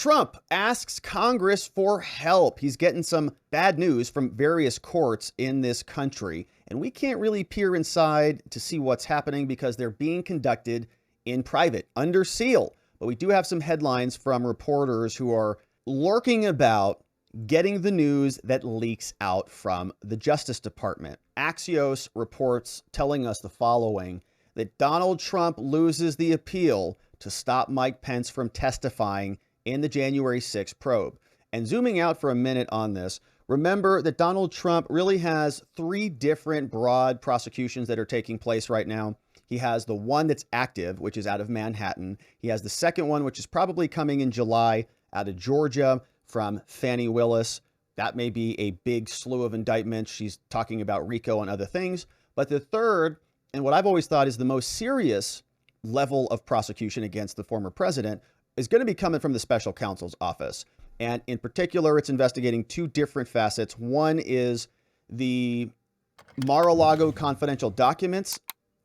Trump asks Congress for help. He's getting some bad news from various courts in this country, and we can't really peer inside to see what's happening because they're being conducted in private, under seal. But we do have some headlines from reporters who are lurking about getting the news that leaks out from the Justice Department. Axios reports telling us the following, that Donald Trump loses the appeal to stop Mike Pence from testifying in the January 6th probe. And zooming out for a minute on this, remember that Donald Trump really has three different broad prosecutions that are taking place right now. He has the one that's active, which is out of Manhattan. He has the second one, which is probably coming in July out of Georgia from Fani Willis. That may be a big slew of indictments. She's talking about RICO and other things. But the third, and what I've always thought is the most serious level of prosecution against the former president, is going to be coming from the special counsel's office. And in particular, it's investigating two different facets. One is the Mar-a-Lago confidential documents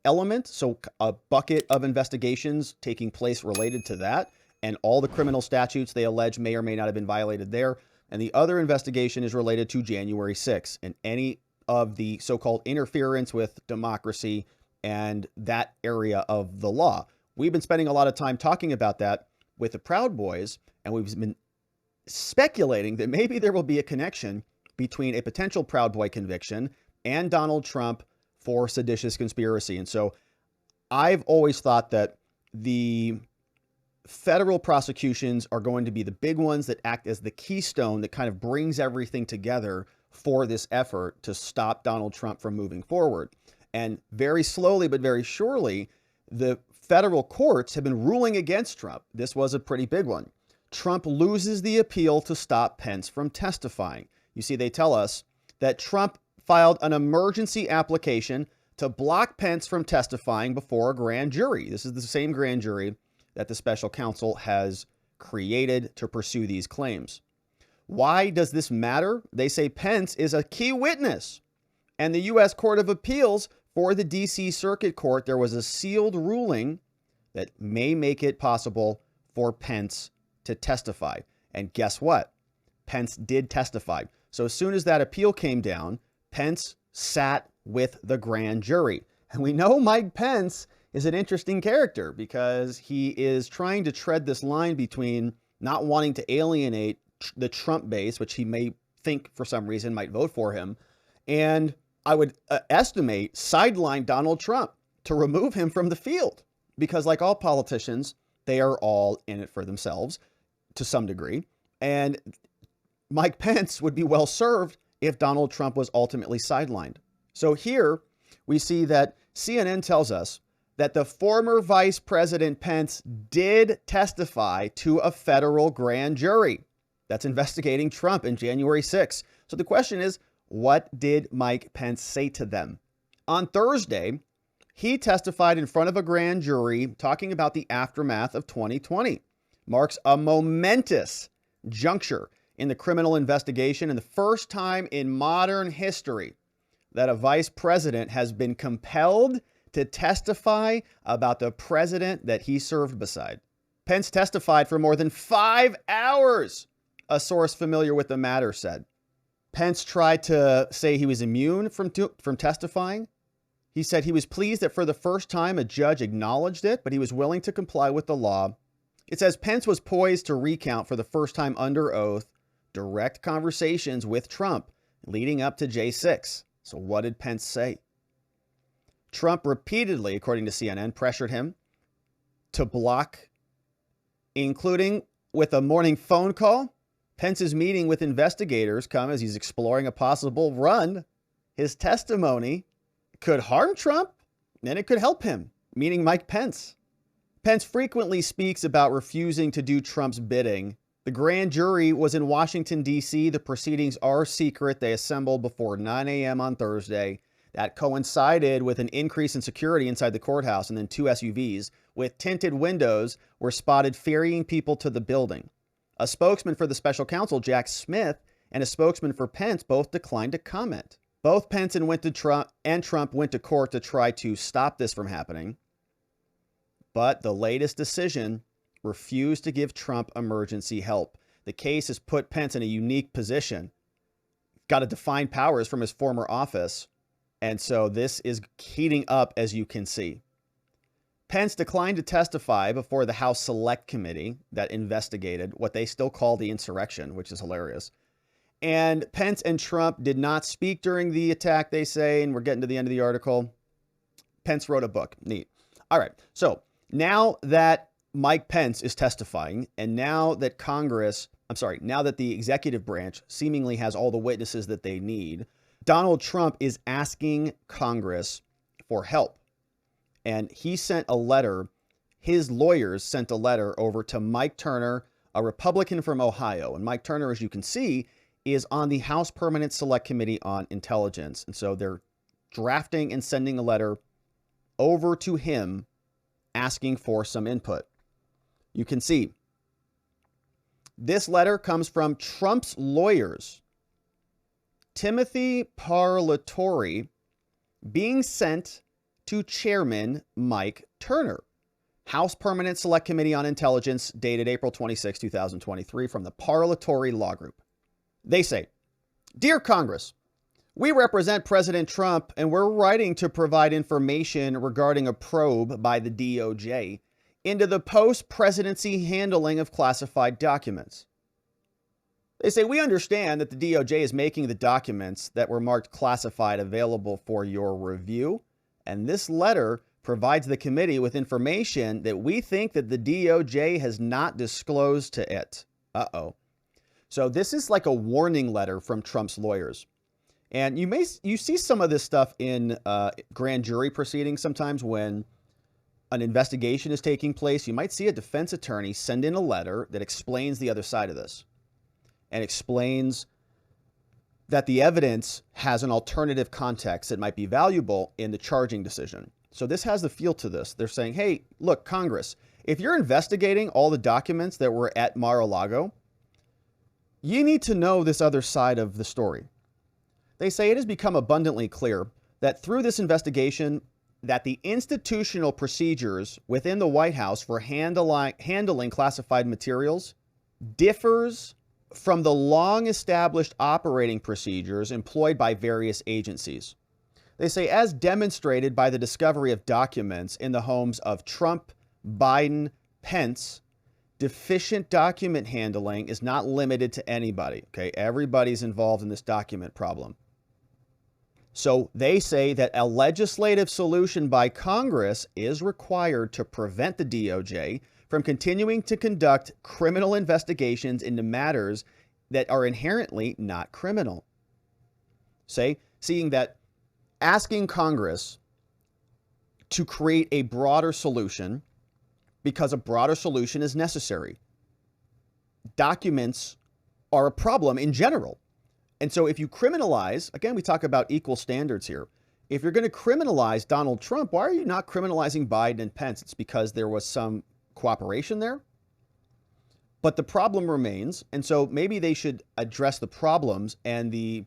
element, so a bucket of investigations taking place related to that, and all the criminal statutes they allege may or may not have been violated there. And the other investigation is related to January 6th and any of the so-called interference with democracy and that area of the law. We've been spending a lot of time talking about that with the Proud Boys, and we've been speculating that maybe there will be a connection between a potential Proud Boy conviction and Donald Trump for seditious conspiracy. And so I've always thought that the federal prosecutions are going to be the big ones that act as the keystone that kind of brings everything together for this effort to stop Donald Trump from moving forward. And very slowly, but very surely, the federal courts have been ruling against Trump. This was a pretty big one. Trump loses the appeal to stop Pence from testifying. You see, they tell us that Trump filed an emergency application to block Pence from testifying before a grand jury. This is the same grand jury that the special counsel has created to pursue these claims. Why does this matter? They say Pence is a key witness. And the U.S. Court of Appeals for the D.C. Circuit Court, there was a sealed ruling that may make it possible for Pence to testify. And guess what? Pence did testify. So as soon as that appeal came down, Pence sat with the grand jury. And we know Mike Pence is an interesting character because he is trying to tread this line between not wanting to alienate the Trump base, which he may think for some reason might vote for him, and I would estimate sideline Donald Trump to remove him from the field because, like all politicians, they are all in it for themselves to some degree. And Mike Pence would be well served if Donald Trump was ultimately sidelined. So here we see that CNN tells us that the former Vice President Pence did testify to a federal grand jury that's investigating Trump in January 6th. So the question is, what did Mike Pence say to them? On Thursday, he testified in front of a grand jury talking about the aftermath of 2020. Marks a momentous juncture in the criminal investigation and the first time in modern history that a vice president has been compelled to testify about the president that he served beside. Pence testified for more than 5 hours, a source familiar with the matter said. Pence tried to say he was immune from testifying. He said he was pleased that for the first time a judge acknowledged it, but he was willing to comply with the law. It says Pence was poised to recount for the first time under oath direct conversations with Trump leading up to J6. So what did Pence say? Trump repeatedly, according to CNN, pressured him to block, including with a morning phone call. Pence's meeting with investigators come as he's exploring a possible run. His testimony could harm Trump and it could help him, meaning Mike Pence. Pence frequently speaks about refusing to do Trump's bidding. The grand jury was in Washington, D.C. The proceedings are secret. They assembled before 9 a.m. on Thursday. That coincided with an increase in security inside the courthouse, and then 2 SUVs with tinted windows were spotted ferrying people to the building. A spokesman for the special counsel, Jack Smith, and a spokesman for Pence both declined to comment. Both Pence and Trump went to court to try to stop this from happening. But the latest decision refused to give Trump emergency help. The case has put Pence in a unique position. Got to define powers from his former office. And so this is heating up, as you can see. Pence declined to testify before the House Select Committee that investigated what they still call the insurrection, which is hilarious. And Pence and Trump did not speak during the attack, they say, and we're getting to the end of the article. Pence wrote a book. Neat. All right. So now that Mike Pence is testifying, and now that now that the executive branch seemingly has all the witnesses that they need, Donald Trump is asking Congress for help. And he sent a letter, his lawyers sent a letter over to Mike Turner, a Republican from Ohio. And Mike Turner, as you can see, is on the House Permanent Select Committee on Intelligence. And so they're drafting and sending a letter over to him asking for some input. You can see this letter comes from Trump's lawyers, Timothy Parlatore, being sent to Chairman Mike Turner, House Permanent Select Committee on Intelligence, dated April 26, 2023, from the Parlatore Law Group. They say, "Dear Congress, we represent President Trump and we're writing to provide information regarding a probe by the DOJ into the post-presidency handling of classified documents." They say, "We understand that the DOJ is making the documents that were marked classified available for your review, and this letter provides the committee with information that we think that the DOJ has not disclosed to it." Uh-oh. So this is like a warning letter from Trump's lawyers. And you see some of this stuff in grand jury proceedings sometimes when an investigation is taking place. You might see a defense attorney send in a letter that explains the other side of this and explains that the evidence has an alternative context that might be valuable in the charging decision. So this has the feel to this. They're saying, hey, look, Congress, if you're investigating all the documents that were at Mar-a-Lago, you need to know this other side of the story. They say it has become abundantly clear that through this investigation, that the institutional procedures within the White House for handling classified materials differs from the long-established operating procedures employed by various agencies. They say, as demonstrated by the discovery of documents in the homes of Trump, Biden, Pence, deficient document handling is not limited to anybody. Okay, everybody's involved in this document problem. So they say that a legislative solution by Congress is required to prevent the DOJ from continuing to conduct criminal investigations into matters that are inherently not criminal. Seeing that asking Congress to create a broader solution because a broader solution is necessary. Documents are a problem in general. And so if you criminalize, again, we talk about equal standards here. If you're going to criminalize Donald Trump, why are you not criminalizing Biden and Pence? It's because there was some cooperation there. But the problem remains. And so maybe they should address the problems and the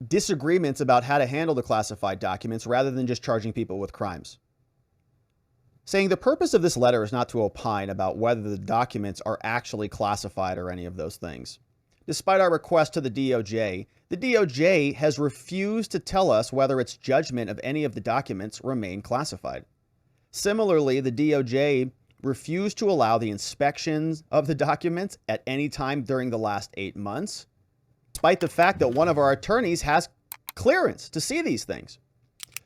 disagreements about how to handle the classified documents rather than just charging people with crimes. Saying the purpose of this letter is not to opine about whether the documents are actually classified or any of those things. Despite our request to the DOJ has refused to tell us whether its judgment of any of the documents remain classified. Similarly, the DOJ refused to allow the inspections of the documents at any time during the last 8 months, despite the fact that one of our attorneys has clearance to see these things.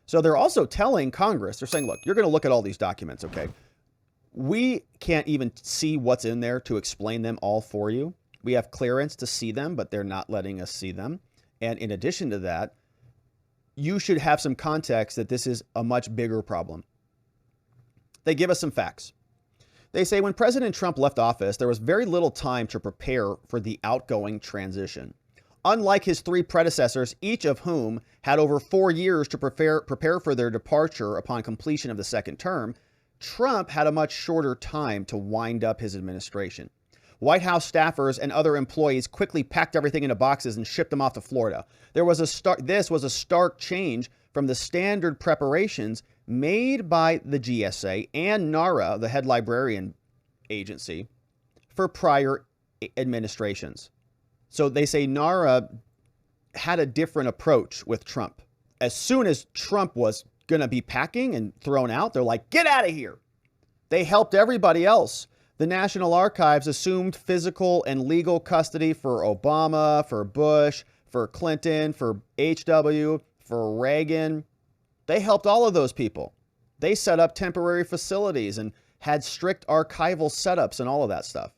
So they're also telling Congress, they're saying, look, you're going to look at all these documents, okay? We can't even see what's in there to explain them all for you. We have clearance to see them, but they're not letting us see them. And in addition to that, you should have some context that this is a much bigger problem. They give us some facts. They say when President Trump left office, there was very little time to prepare for the outgoing transition. Unlike his 3 predecessors, each of whom had over 4 years to prepare for their departure upon completion of the second term, Trump had a much shorter time to wind up his administration. White House staffers and other employees quickly packed everything into boxes and shipped them off to Florida. This was a stark change from the standard preparations made by the GSA and NARA, the head librarian agency, for prior administrations. So they say NARA had a different approach with Trump. As soon as Trump was going to be packing and thrown out, they're like, get out of here. They helped everybody else. The National Archives assumed physical and legal custody for Obama, for Bush, for Clinton, for HW, for Reagan. They helped all of those people. They set up temporary facilities and had strict archival setups and all of that stuff.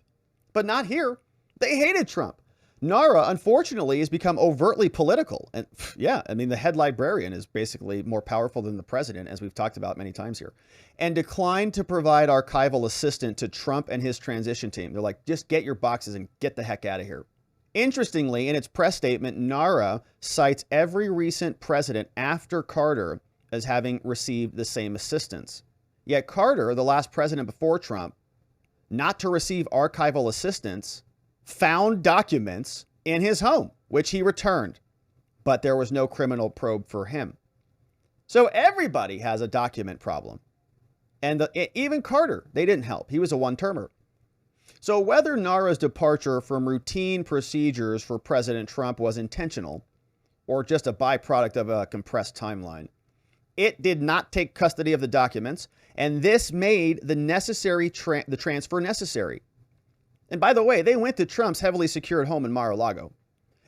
But not here. They hated Trump. NARA, unfortunately, has become overtly political. And yeah, I mean, the head librarian is basically more powerful than the president, as we've talked about many times here, and declined to provide archival assistance to Trump and his transition team. They're like, just get your boxes and get the heck out of here. Interestingly, in its press statement, NARA cites every recent president after Carter as having received the same assistance. Yet Carter, the last president before Trump, not to receive archival assistance, found documents in his home, which he returned, but there was no criminal probe for him. So everybody has a document problem. And even Carter, they didn't help. He was a one-termer. So whether NARA's departure from routine procedures for President Trump was intentional or just a byproduct of a compressed timeline, it did not take custody of the documents, and this made the transfer necessary. And by the way, they went to Trump's heavily secured home in Mar-a-Lago.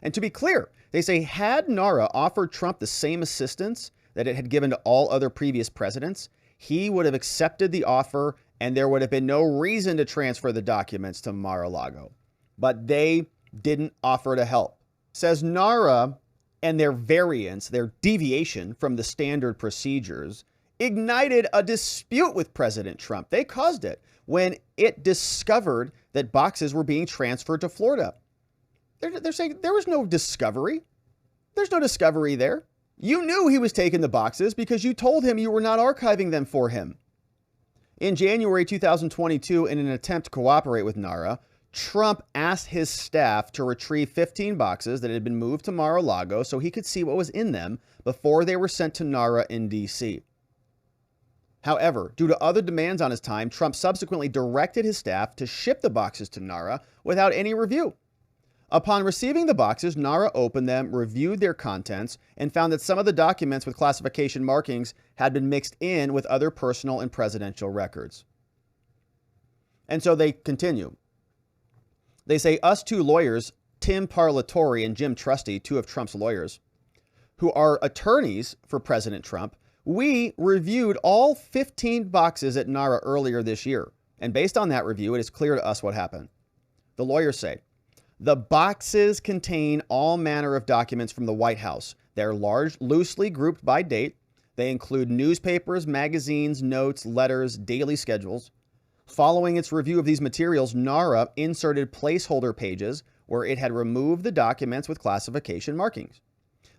And to be clear, they say had NARA offered Trump the same assistance that it had given to all other previous presidents, he would have accepted the offer and there would have been no reason to transfer the documents to Mar-a-Lago. But they didn't offer to help. Says NARA and their variance, their deviation from the standard procedures, ignited a dispute with President Trump. They caused it when it discovered that boxes were being transferred to Florida. They're saying there was no discovery. There's no discovery there. You knew he was taking the boxes because you told him you were not archiving them for him. In January 2022, in an attempt to cooperate with NARA, Trump asked his staff to retrieve 15 boxes that had been moved to Mar-a-Lago so he could see what was in them before they were sent to NARA in D.C. However, due to other demands on his time, Trump subsequently directed his staff to ship the boxes to NARA without any review. Upon receiving the boxes, NARA opened them, reviewed their contents, and found that some of the documents with classification markings had been mixed in with other personal and presidential records. And so they continue. They say, us two lawyers, Tim Parlatore and Jim Trusty, two of Trump's lawyers, who are attorneys for President Trump, we reviewed all 15 boxes at NARA earlier this year. And based on that review, it is clear to us what happened. The lawyers say, the boxes contain all manner of documents from the White House. They're loosely grouped by date. They include newspapers, magazines, notes, letters, daily schedules. Following its review of these materials, NARA inserted placeholder pages where it had removed the documents with classification markings.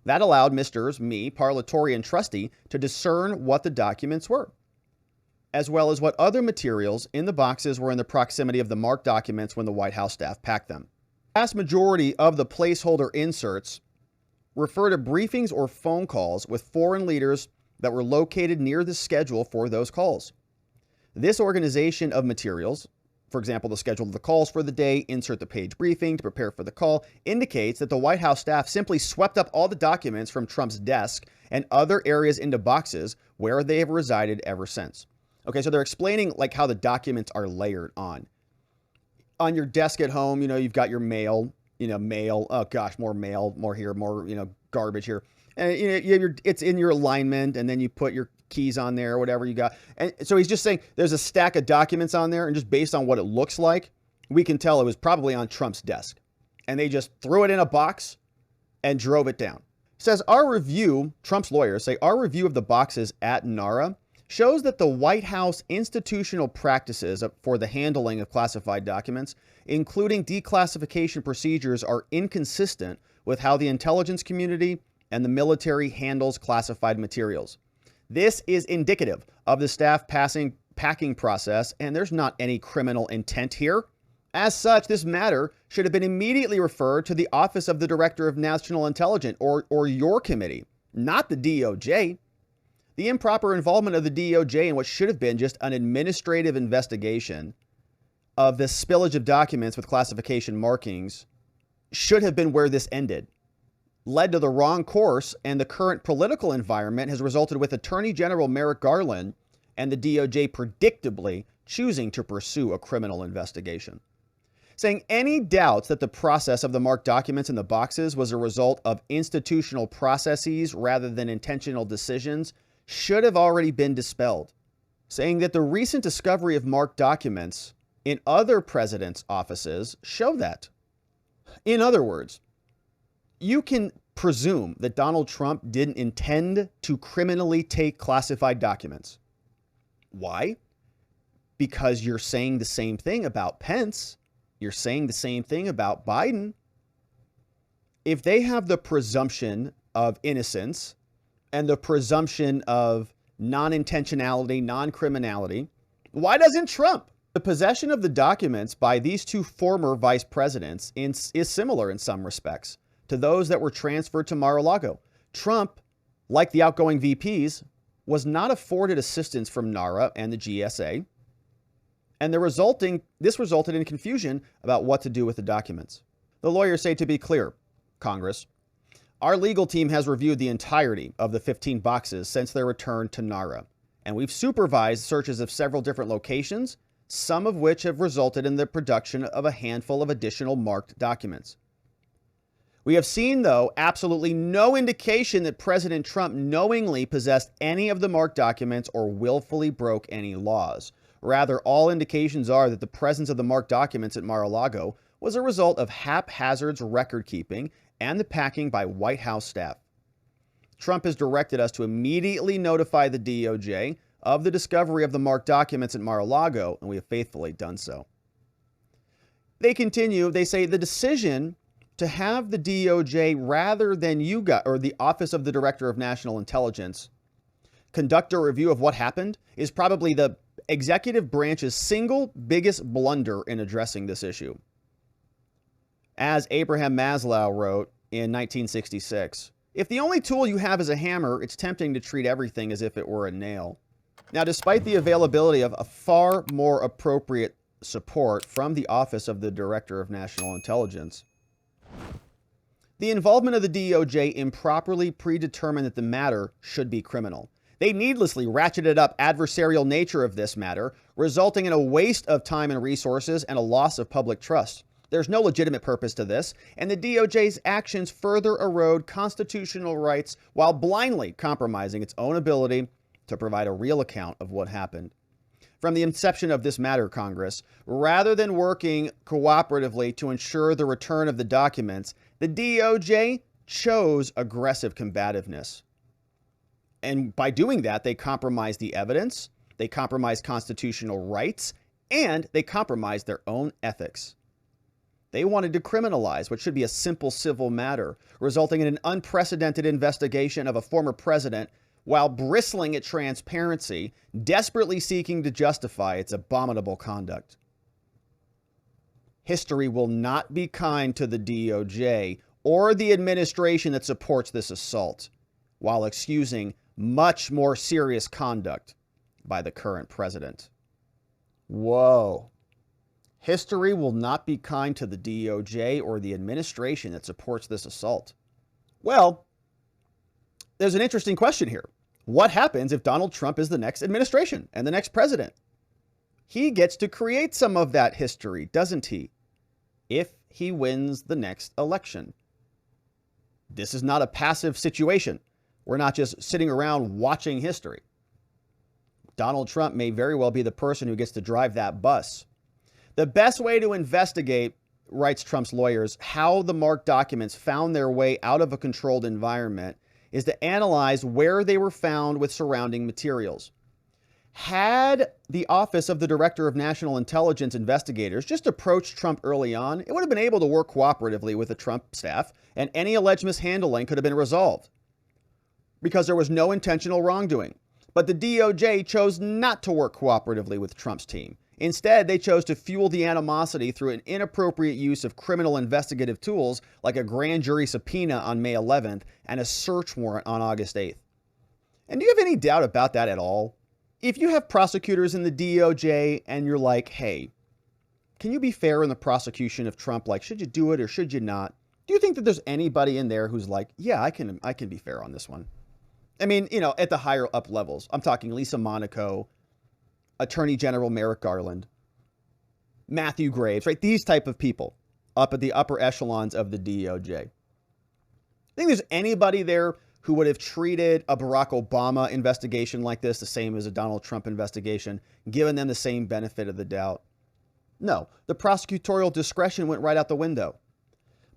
That allowed me, Parlatore, and Trusty to discern what the documents were, as well as what other materials in the boxes were in the proximity of the marked documents when the White House staff packed them. The vast majority of the placeholder inserts refer to briefings or phone calls with foreign leaders that were located near the schedule for those calls. This organization of materials, for example, the schedule of the calls for the day, insert the page briefing to prepare for the call, indicates that the White House staff simply swept up all the documents from Trump's desk and other areas into boxes where they have resided ever since. Okay, so they're explaining like how the documents are layered on. On your desk at home, you know, you've got your mail, oh gosh, more mail, more here, more, garbage here. And it's in your alignment, and then you put your keys on there, whatever you got. And so he's just saying there's a stack of documents on there, and just based on what it looks like, we can tell it was probably on Trump's desk. And they just threw it in a box and drove it down. It says Trump's lawyers say, our review of the boxes at NARA shows that the White House institutional practices for the handling of classified documents, including declassification procedures, are inconsistent with how the intelligence community and the military handles classified materials. This is indicative of the staff packing process, and there's not any criminal intent here. As such, this matter should have been immediately referred to the Office of the Director of National Intelligence or your committee, not the DOJ. The improper involvement of the DOJ in what should have been just an administrative investigation of the spillage of documents with classification markings should have been where this ended. Led to the wrong course, and the current political environment has resulted with Attorney General Merrick Garland and the DOJ predictably choosing to pursue a criminal investigation. Saying any doubts that the process of the marked documents in the boxes was a result of institutional processes rather than intentional decisions should have already been dispelled. Saying that the recent discovery of marked documents in other presidents' offices show that. In other words, you can presume that Donald Trump didn't intend to criminally take classified documents. Why? Because you're saying the same thing about Pence. You're saying the same thing about Biden. If they have the presumption of innocence and the presumption of non-intentionality, non-criminality, why doesn't Trump? The possession of the documents by these two former vice presidents is similar in some respects to those that were transferred to Mar-a-Lago. Trump, like the outgoing VPs, was not afforded assistance from NARA and the GSA, and this resulted in confusion about what to do with the documents. The lawyers say, to be clear, Congress, our legal team has reviewed the entirety of the 15 boxes since their return to NARA, and we've supervised searches of several different locations, some of which have resulted in the production of a handful of additional marked documents. We have seen, though, absolutely no indication that President Trump knowingly possessed any of the marked documents or willfully broke any laws. Rather, all indications are that the presence of the marked documents at Mar-a-Lago was a result of haphazard record keeping and the packing by White House staff. Trump has directed us to immediately notify the DOJ of the discovery of the marked documents at Mar-a-Lago, and we have faithfully done so. They continue, they say the decision to have the DOJ rather than the Office of the Director of National Intelligence conduct a review of what happened is probably the executive branch's single biggest blunder in addressing this issue. As Abraham Maslow wrote in 1966, if the only tool you have is a hammer, it's tempting to treat everything as if it were a nail. Now, despite the availability of a far more appropriate support from the Office of the Director of National Intelligence, the involvement of the DOJ improperly predetermined that the matter should be criminal. They needlessly ratcheted up adversarial nature of this matter, resulting in a waste of time and resources and a loss of public trust. There's no legitimate purpose to this, and the DOJ's actions further erode constitutional rights while blindly compromising its own ability to provide a real account of what happened. From the inception of this matter, Congress, rather than working cooperatively to ensure the return of the documents, the DOJ chose aggressive combativeness. And by doing that, they compromised the evidence, they compromised constitutional rights, and they compromised their own ethics. They wanted to criminalize what should be a simple civil matter, resulting in an unprecedented investigation of a former president while bristling at transparency, desperately seeking to justify its abominable conduct. History will not be kind to the DOJ or the administration that supports this assault, while excusing much more serious conduct by the current president. Whoa. History will not be kind to the DOJ or the administration that supports this assault. Well, there's an interesting question here. What happens if Donald Trump is the next administration and the next president? He gets to create some of that history, doesn't he? If he wins the next election. This is not a passive situation. We're not just sitting around watching history. Donald Trump may very well be the person who gets to drive that bus. The best way to investigate, writes Trump's lawyers, how the marked documents found their way out of a controlled environment is to analyze where they were found with surrounding materials. Had the Office of the Director of National Intelligence investigators just approached Trump early on, it would have been able to work cooperatively with the Trump staff, and any alleged mishandling could have been resolved because there was no intentional wrongdoing. But the DOJ chose not to work cooperatively with Trump's team. Instead, they chose to fuel the animosity through an inappropriate use of criminal investigative tools like a grand jury subpoena on May 11th and a search warrant on August 8th. And do you have any doubt about that at all? If you have prosecutors in the DOJ and you're like, hey, can you be fair in the prosecution of Trump? Like, should you do it or should you not? Do you think that there's anybody in there who's like, yeah, I can be fair on this one? I mean, at the higher up levels, I'm talking Lisa Monaco, Attorney General Merrick Garland, Matthew Graves, right? These type of people up at the upper echelons of the DOJ. Think there's anybody there who would have treated a Barack Obama investigation like this the same as a Donald Trump investigation, given them the same benefit of the doubt? No, the prosecutorial discretion went right out the window.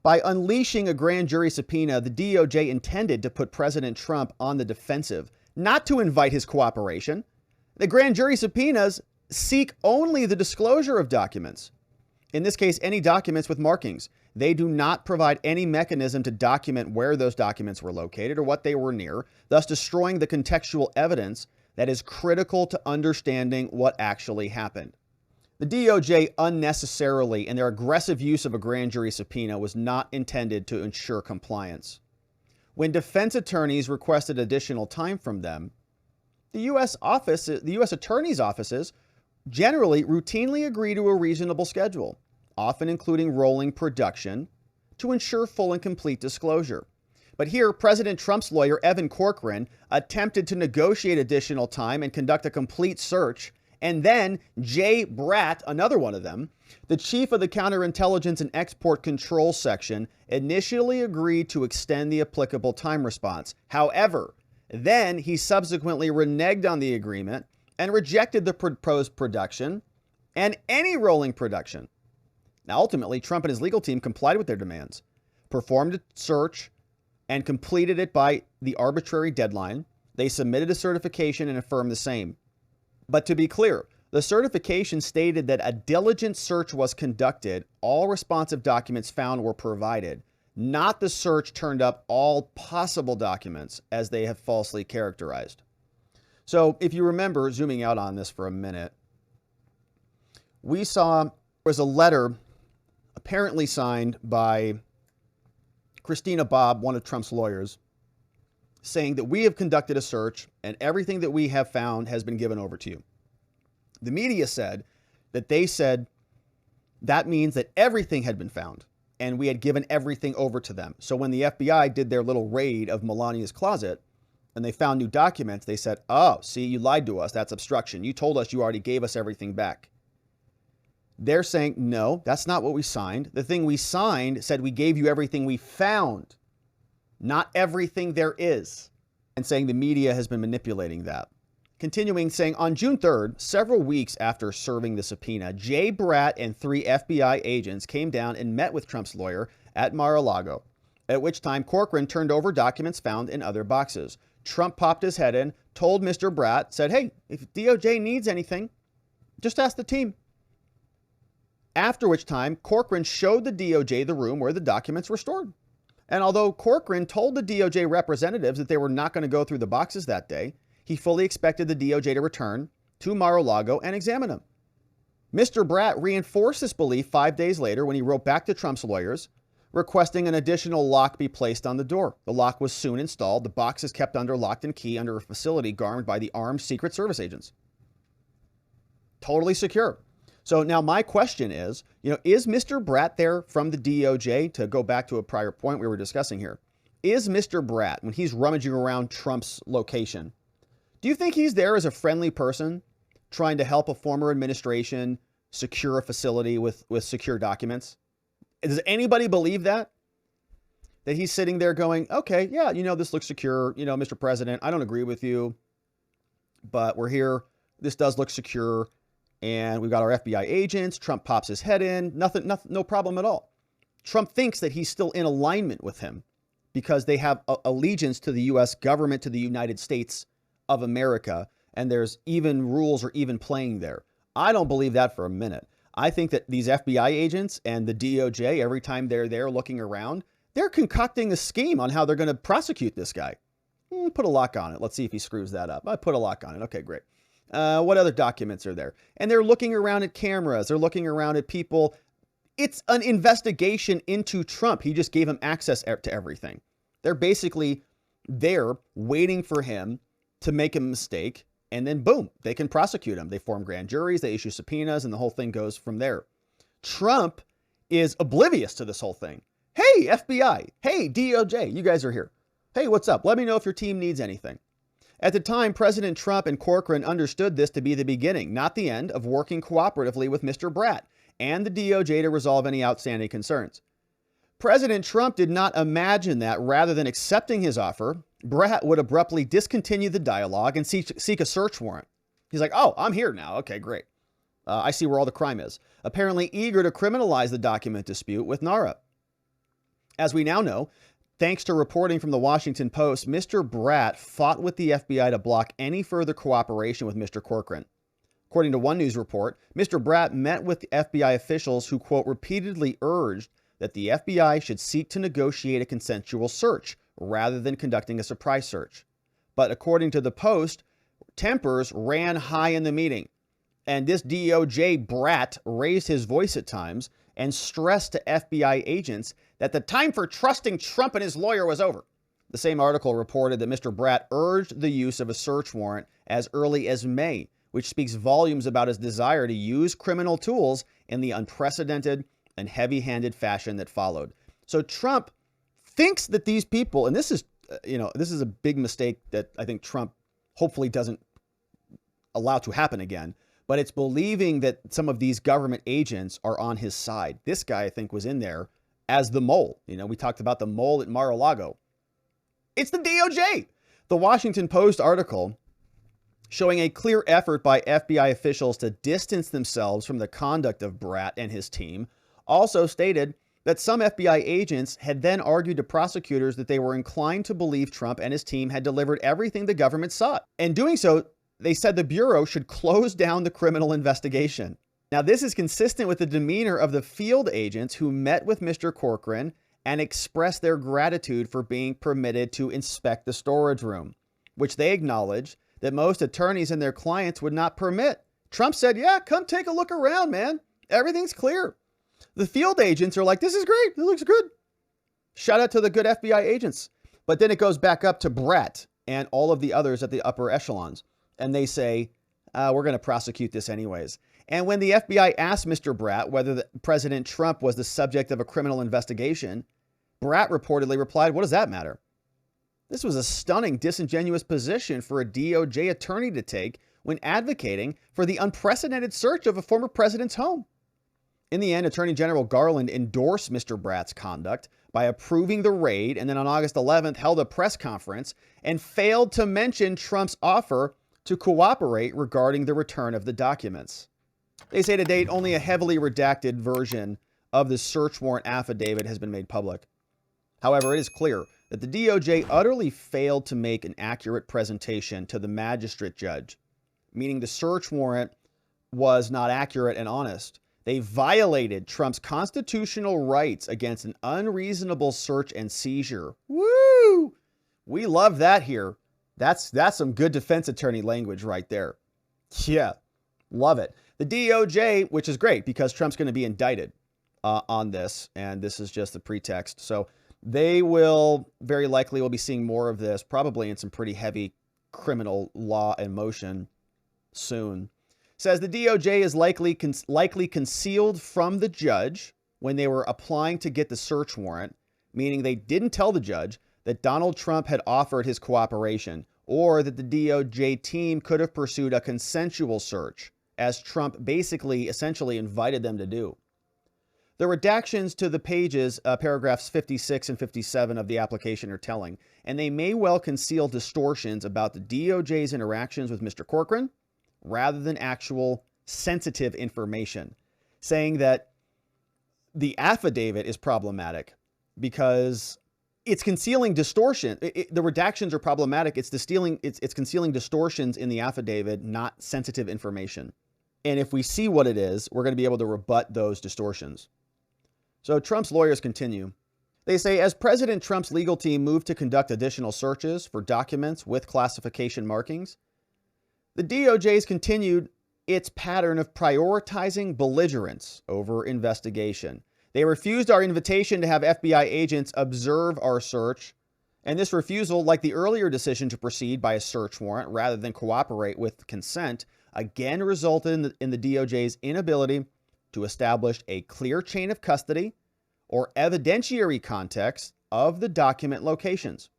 By unleashing a grand jury subpoena, the DOJ intended to put President Trump on the defensive, not to invite his cooperation. The grand jury subpoenas seek only the disclosure of documents. In this case, any documents with markings. They do not provide any mechanism to document where those documents were located or what they were near, thus destroying the contextual evidence that is critical to understanding what actually happened. The DOJ unnecessarily and their aggressive use of a grand jury subpoena was not intended to ensure compliance. When defense attorneys requested additional time from them, the U.S. attorney's offices generally routinely agree to a reasonable schedule, often including rolling production, to ensure full and complete disclosure. But here, President Trump's lawyer, Evan Corcoran, attempted to negotiate additional time and conduct a complete search. And then Jay Bratt, another one of them, the chief of the Counterintelligence and Export Control Section, initially agreed to extend the applicable time response. However, then he subsequently reneged on the agreement and rejected the proposed production and any rolling production. Now, ultimately, Trump and his legal team complied with their demands, performed a search, and completed it by the arbitrary deadline. They submitted a certification and affirmed the same. But to be clear, the certification stated that a diligent search was conducted, all responsive documents found were provided, not the search turned up all possible documents as they have falsely characterized. So if you remember, zooming out on this for a minute, we saw there was a letter apparently signed by Christina Bobb, one of Trump's lawyers, saying that we have conducted a search and everything that we have found has been given over to you. The media said that they said that means that everything had been found and we had given everything over to them. So when the FBI did their little raid of Melania's closet and they found new documents, they said, oh, see, you lied to us. That's obstruction. You told us you already gave us everything back. They're saying, no, that's not what we signed. The thing we signed said we gave you everything we found, not everything there is, and saying the media has been manipulating that. Continuing, saying on June 3rd, several weeks after serving the subpoena, Jay Bratt and 3 FBI agents came down and met with Trump's lawyer at Mar-a-Lago, at which time Corcoran turned over documents found in other boxes. Trump popped his head in, told Mr. Bratt, said, hey, if DOJ needs anything, just ask the team. After which time, Corcoran showed the DOJ the room where the documents were stored. And although Corcoran told the DOJ representatives that they were not going to go through the boxes that day, he fully expected the DOJ to return to Mar-a-Lago and examine them. Mr. Bratt reinforced this belief 5 days later when he wrote back to Trump's lawyers, requesting an additional lock be placed on the door. The lock was soon installed. The box is kept under lock and key under a facility guarded by the armed Secret Service agents. Totally secure. So now my question is, is Mr. Bratt there from the DOJ, to go back to a prior point we were discussing here? Is Mr. Bratt, when he's rummaging around Trump's location, do you think he's there as a friendly person trying to help a former administration secure a facility with secure documents? Does anybody believe that? That he's sitting there going, okay, yeah, this looks secure. Mr. President, I don't agree with you, but we're here. This does look secure. And we've got our FBI agents. Trump pops his head in. Nothing, no problem at all. Trump thinks that he's still in alignment with him because they have allegiance to the U.S. government, to the United States of America, and there's even rules or even playing there. I don't believe that for a minute. I think that these FBI agents and the DOJ, every time they're there looking around, they're concocting a scheme on how they're going to prosecute this guy. Put a lock on it. Let's see if he screws that up. I put a lock on it. Okay, great. What other documents are there? And they're looking around at cameras. They're looking around at people. It's an investigation into Trump. He just gave him access to everything. They're basically there waiting for him to make a mistake, and then boom, they can prosecute him. They form grand juries, they issue subpoenas, and the whole thing goes from there. Trump is oblivious to this whole thing. Hey, FBI. Hey, DOJ, you guys are here. Hey, what's up? Let me know if your team needs anything. At the time, President Trump and Corcoran understood this to be the beginning, not the end, of working cooperatively with Mr. Bratt and the DOJ to resolve any outstanding concerns. President Trump did not imagine that rather than accepting his offer, Bratt would abruptly discontinue the dialogue and seek a search warrant. He's like, oh, I'm here now. Okay, great. I see where all the crime is. Apparently eager to criminalize the document dispute with NARA. As we now know, thanks to reporting from the Washington Post, Mr. Bratt fought with the FBI to block any further cooperation with Mr. Corcoran. According to one news report, Mr. Bratt met with the FBI officials who, quote, repeatedly urged that the FBI should seek to negotiate a consensual search rather than conducting a surprise search. But according to the Post, tempers ran high in the meeting, and this DOJ Bratt raised his voice at times and stressed to FBI agents that the time for trusting Trump and his lawyer was over. The same article reported that Mr. Bratt urged the use of a search warrant as early as May, which speaks volumes about his desire to use criminal tools in the unprecedented and heavy-handed fashion that followed. So Trump thinks that these people, and this is a big mistake that I think Trump hopefully doesn't allow to happen again, but it's believing that some of these government agents are on his side. This guy, I think, was in there as the mole. We talked about the mole at Mar-a-Lago. It's the DOJ. The Washington Post article showing a clear effort by FBI officials to distance themselves from the conduct of Bratt and his team also stated that some FBI agents had then argued to prosecutors that they were inclined to believe Trump and his team had delivered everything the government sought. And doing so, they said the Bureau should close down the criminal investigation. Now, this is consistent with the demeanor of the field agents who met with Mr. Corcoran and expressed their gratitude for being permitted to inspect the storage room, which they acknowledged that most attorneys and their clients would not permit. Trump said, yeah, come take a look around, man. Everything's clear. The field agents are like, this is great. It looks good. Shout out to the good FBI agents. But then it goes back up to Bratt and all of the others at the upper echelons. And they say, we're going to prosecute this anyways. And when the FBI asked Mr. Bratt whether President Trump was the subject of a criminal investigation, Bratt reportedly replied, what does that matter? This was a stunning, disingenuous position for a DOJ attorney to take when advocating for the unprecedented search of a former president's home. In the end, Attorney General Garland endorsed Mr. Bratt's conduct by approving the raid, and then on August 11th held a press conference and failed to mention Trump's offer to cooperate regarding the return of the documents. They say to date, only a heavily redacted version of the search warrant affidavit has been made public. However, it is clear that the DOJ utterly failed to make an accurate presentation to the magistrate judge, meaning the search warrant was not accurate and honest. They violated Trump's constitutional rights against an unreasonable search and seizure. Woo! We love that here. That's some good defense attorney language right there. Yeah, love it. The DOJ, which is great because Trump's going to be indicted on this, and this is just the pretext. So they will very likely will be seeing more of this, probably in some pretty heavy criminal law in motion soon. Says the DOJ is likely concealed from the judge when they were applying to get the search warrant, meaning they didn't tell the judge that Donald Trump had offered his cooperation or that the DOJ team could have pursued a consensual search, as Trump basically essentially invited them to do. The redactions to the pages, paragraphs 56 and 57 of the application are telling, and they may well conceal distortions about the DOJ's interactions with Mr. Corcoran, rather than actual sensitive information, saying that the affidavit is problematic because it's concealing distortion. The redactions are problematic. It's concealing distortions in the affidavit, not sensitive information. And if we see what it is, we're going to be able to rebut those distortions. So Trump's lawyers continue. They say, as President Trump's legal team moved to conduct additional searches for documents with classification markings, the DOJ's continued its pattern of prioritizing belligerence over investigation. They refused our invitation to have FBI agents observe our search And this refusal, like the earlier decision to proceed by a search warrant rather than cooperate with consent, again resulted in the DOJ's inability to establish a clear chain of custody or evidentiary context of the document locations.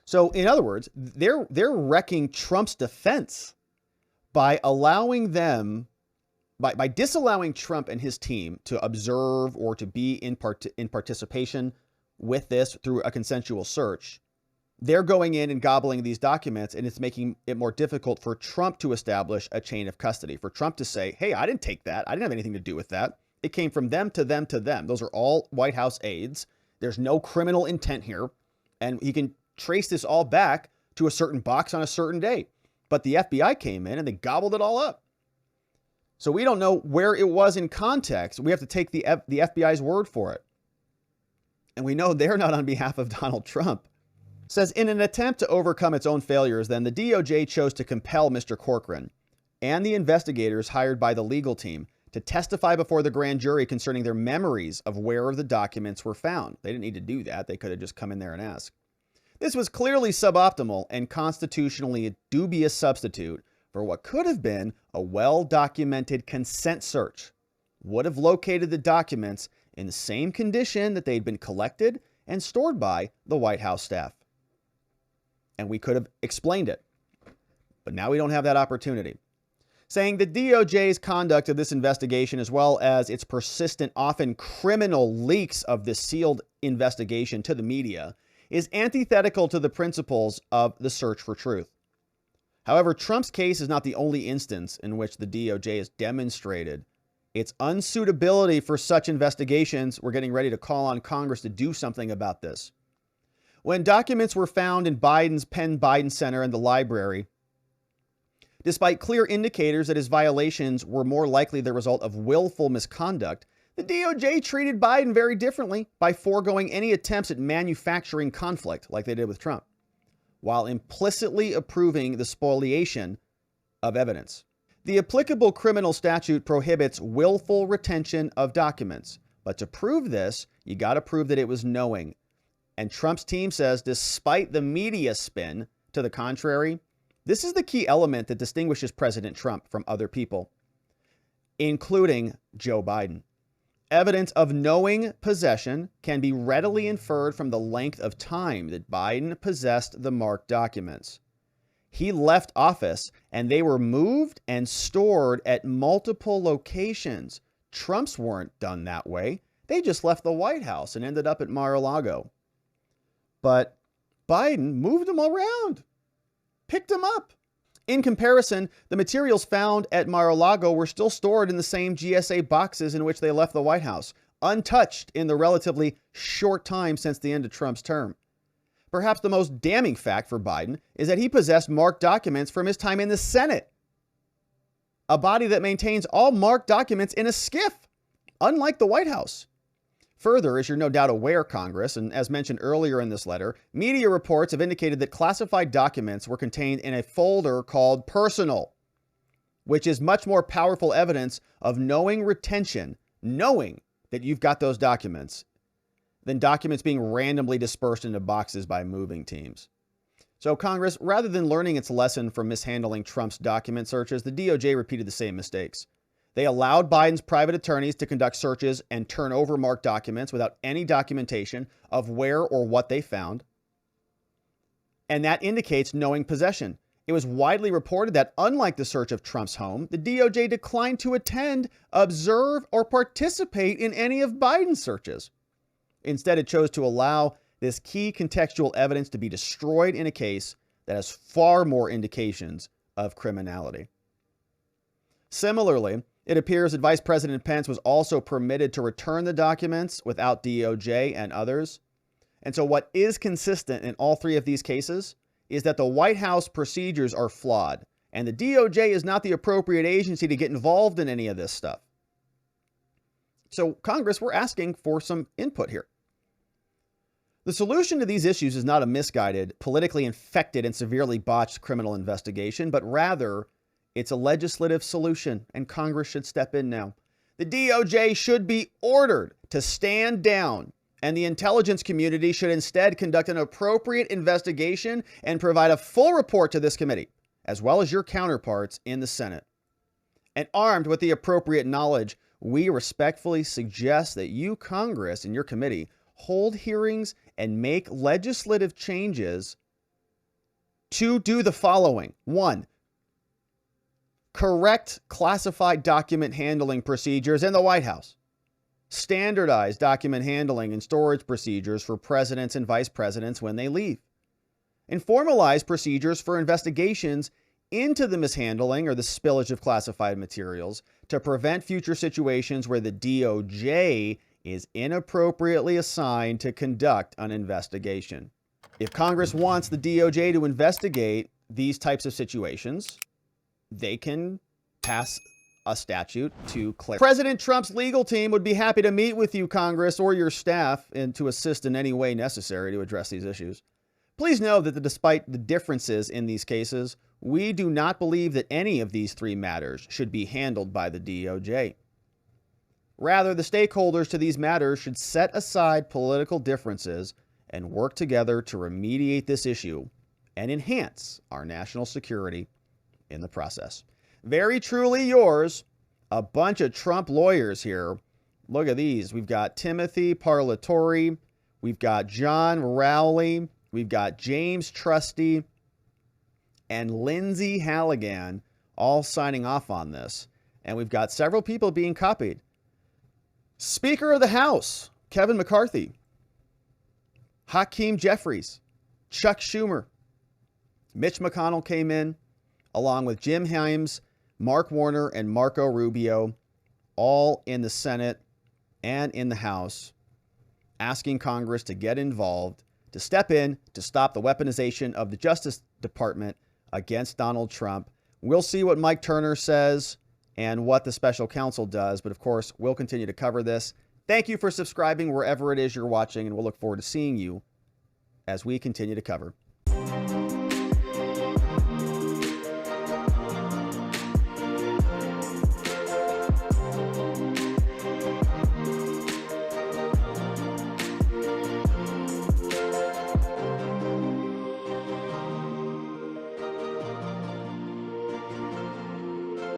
So, in other words, they're wrecking Trump's defense by disallowing Trump and his team to observe or to be in participation with this through a consensual search. They're going in and gobbling these documents, and it's making it more difficult for Trump to establish a chain of custody, for Trump to say, hey, I didn't take that. I didn't have anything to do with that. It came from them to them to them. Those are all White House aides. There's no criminal intent here. And he can trace this all back to a certain box on a certain day. But the FBI came in and they gobbled it all up. So we don't know where it was in context. We have to take the FBI's word for it. And we know they're not on behalf of Donald Trump. It says, in an attempt to overcome its own failures, then the DOJ chose to compel Mr. Corcoran and the investigators hired by the legal team to testify before the grand jury concerning their memories of where the documents were found. They didn't need to do that. They could have just come in there and asked. This was clearly suboptimal and constitutionally a dubious substitute for what could have been a well-documented consent search. Would have located the documents in the same condition that they'd been collected and stored by the White House staff. And we could have explained it. But now we don't have that opportunity. Saying the DOJ's conduct of this investigation, as well as its persistent, often criminal leaks of this sealed investigation to the media, is antithetical to the principles of the search for truth. However, Trump's case is not the only instance in which the DOJ has demonstrated its unsuitability for such investigations. We're getting ready to call on Congress to do something about this. When documents were found in Biden's Penn Biden Center and the library, despite clear indicators that his violations were more likely the result of willful misconduct, the DOJ treated Biden very differently by foregoing any attempts at manufacturing conflict like they did with Trump, while implicitly approving the spoliation of evidence. The applicable criminal statute prohibits willful retention of documents, but to prove this, you got to prove that it was knowing. And Trump's team says, despite the media spin to the contrary, this is the key element that distinguishes President Trump from other people, including Joe Biden. Evidence of knowing possession can be readily inferred from the length of time that Biden possessed the marked documents. He left office and they were moved and stored at multiple locations. Trump's weren't done that way. They just left the White House and ended up at Mar-a-Lago. But Biden moved them around, picked them up. In comparison, the materials found at Mar-a-Lago were still stored in the same GSA boxes in which they left the White House, untouched in the relatively short time since the end of Trump's term. Perhaps the most damning fact for Biden is that he possessed marked documents from his time in the Senate, a body that maintains all marked documents in a SCIF, unlike the White House. Further, as you're no doubt aware, Congress, and as mentioned earlier in this letter, media reports have indicated that classified documents were contained in a folder called Personal, which is much more powerful evidence of knowing retention, knowing that you've got those documents, than documents being randomly dispersed into boxes by moving teams. So Congress, rather than learning its lesson from mishandling Trump's document searches, the DOJ repeated the same mistakes. They allowed Biden's private attorneys to conduct searches and turn over marked documents without any documentation of where or what they found. And that indicates knowing possession. It was widely reported that, unlike the search of Trump's home, the DOJ declined to attend, observe, or participate in any of Biden's searches. Instead, it chose to allow this key contextual evidence to be destroyed in a case that has far more indications of criminality. Similarly, it appears that Vice President Pence was also permitted to return the documents without DOJ and others. And so what is consistent in all three of these cases is that the White House procedures are flawed, and the DOJ is not the appropriate agency to get involved in any of this stuff. So Congress, we're asking for some input here. The solution to these issues is not a misguided, politically infected, and severely botched criminal investigation, but rather it's a legislative solution, and Congress should step in now. The DOJ should be ordered to stand down And the intelligence community should instead conduct an appropriate investigation and provide a full report to this committee, as well as your counterparts in the Senate. And armed with the appropriate knowledge, we respectfully suggest that you, Congress, and your committee hold hearings and make legislative changes to do the following. 1, correct classified document handling procedures in the White House. Standardize document handling and storage procedures for presidents and vice presidents when they leave. And formalize procedures for investigations into the mishandling or the spillage of classified materials to prevent future situations where the DOJ is inappropriately assigned to conduct an investigation. If Congress wants the DOJ to investigate these types of situations, they can pass a statute to clear. President Trump's legal team would be happy to meet with you, Congress, or your staff, and to assist in any way necessary to address these issues. Please know that despite the differences in these cases, we do not believe that any of these 3 matters should be handled by the DOJ. Rather, the stakeholders to these matters should set aside political differences and work together to remediate this issue and enhance our national security in the process. Very truly yours, a bunch of Trump lawyers here. Look at these. We've got Timothy Parlatore. We've got John Rowley. We've got James Trusty and Lindsay Halligan all signing off on this. And we've got several people being copied. Speaker of the House, Kevin McCarthy. Hakeem Jeffries. Chuck Schumer. Mitch McConnell came in, along with Jim Himes, Mark Warner, and Marco Rubio, all in the Senate and in the House, asking Congress to get involved, to step in, to stop the weaponization of the Justice Department against Donald Trump. We'll see what Mike Turner says and what the special counsel does, but of course, we'll continue to cover this. Thank you for subscribing wherever it is you're watching, and we'll look forward to seeing you as we continue to cover